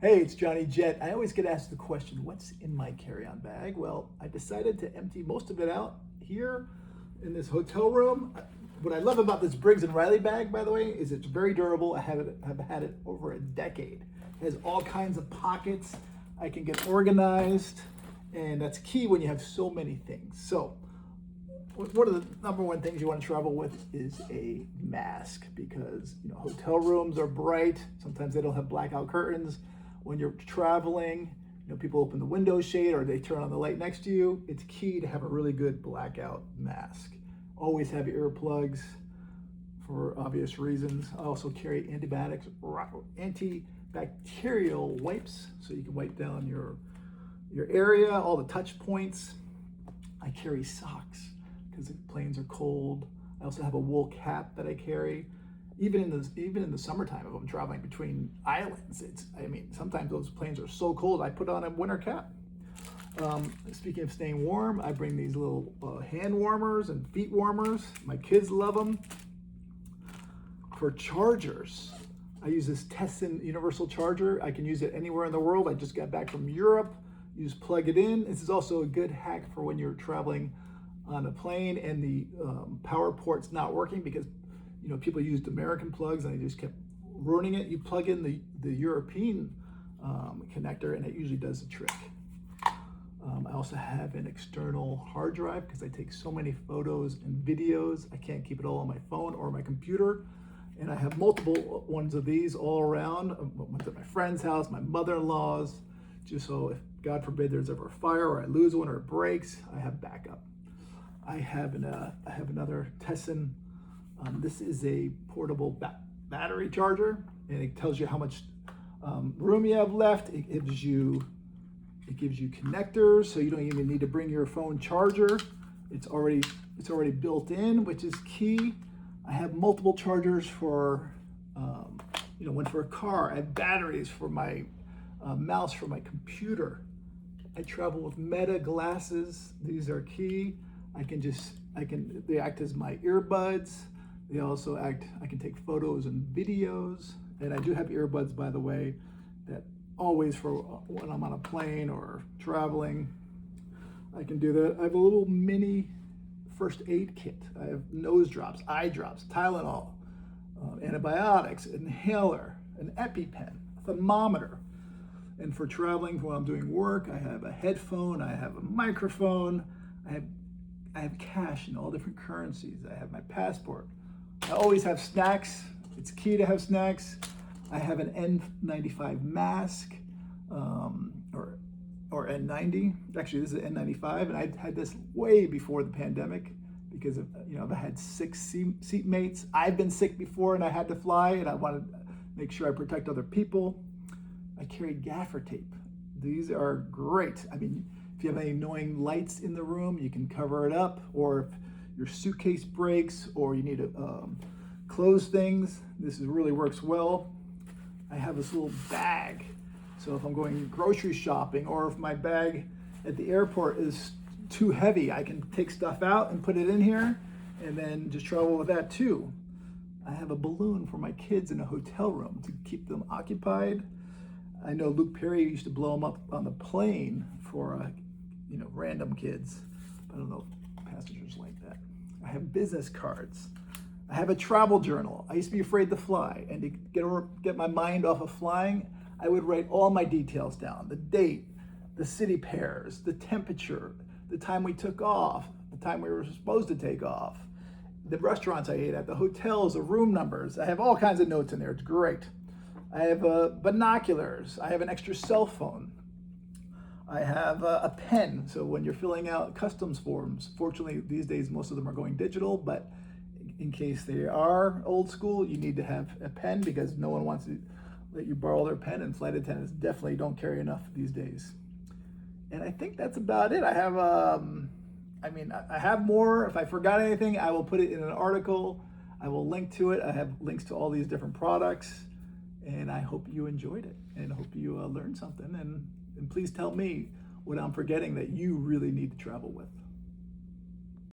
Hey, it's Johnny Jet. I always get asked the question, what's in my carry-on bag? Well, I decided to empty most of it out here in this hotel room. What I love about this Briggs & Riley bag, by the way, is it's very durable. I've had it over a decade. It has all kinds of pockets. I can get organized, and that's key when you have so many things. So, one of the number one things you want to travel with is a mask because hotel rooms are bright. Sometimes they don't have blackout curtains. When you're traveling, people open the window shade or they turn on the light next to you. It's key to have a really good blackout mask. Always have earplugs for obvious reasons. I also carry antibacterial wipes so you can wipe down your area, all the touch points. I carry socks because the planes are cold. I also have a wool cap that I carry. Even in the summertime, if I'm traveling between islands, sometimes those planes are so cold, I put on a winter cap. Speaking of staying warm, I bring these little hand warmers and feet warmers. My kids love them. For chargers, I use this Tesson universal charger. I can use it anywhere in the world. I just got back from Europe. You just plug it in. This is also a good hack for when you're traveling on a plane and the power port's not working because people used American plugs and they just kept ruining it. You plug in the European connector and it usually does the trick. I also have an external hard drive because I take so many photos and videos. I can't keep it all on my phone or my computer. And I have multiple ones of these all around. One's at my friend's house, my mother-in-law's, just so if God forbid there's ever a fire or I lose one or it breaks, I have backup. I have another Tesson. This is a portable battery charger, and it tells you how much room you have left. It gives you connectors, so you don't even need to bring your phone charger. It's already built in, which is key. I have multiple chargers for one for a car. I have batteries for my mouse for my computer. I travel with Meta glasses. These are key. They act as my earbuds. They also I can take photos and videos. And I do have earbuds, by the way, that always for when I'm on a plane or traveling, I can do that. I have a little mini first aid kit. I have nose drops, eye drops, Tylenol, antibiotics, inhaler, an EpiPen, a thermometer. And for traveling, when I'm doing work, I have a headphone, I have a microphone, I have cash in all different currencies. I have my passport. I always have snacks. It's key to have snacks. I have an N95 mask, or N90. Actually, this is an N95, and I had this way before the pandemic because I've had 6 seatmates. I've been sick before, and I had to fly, and I wanted to make sure I protect other people. I carry gaffer tape. These are great. If you have any annoying lights in the room, you can cover it up, or if your suitcase breaks or you need to close things, this really works well. I have this little bag, so if I'm going grocery shopping or if my bag at the airport is too heavy, I can take stuff out and put it in here and then just travel with that too. I have a balloon for my kids in a hotel room to keep them occupied. I know Luke Perry used to blow them up on the plane for random kids. I don't know if passengers like that. I have business cards. I have a travel journal. I used to be afraid to fly, and to get my mind off of flying, I would write all my details down: the date, the city pairs, the temperature, the time we took off, the time we were supposed to take off, the restaurants I ate at, the hotels, the room numbers. I have all kinds of notes in there. It's great. I have binoculars. I have an extra cell phone. I have a pen, so when you're filling out customs forms, fortunately these days most of them are going digital, but in case they are old school, you need to have a pen because no one wants to let you borrow their pen, and flight attendants definitely don't carry enough these days. And I think that's about it. I have more. If I forgot anything, I will put it in an article. I will link to it. I have links to all these different products, and I hope you enjoyed it, and I hope you learned something. And please tell me what I'm forgetting that you really need to travel with.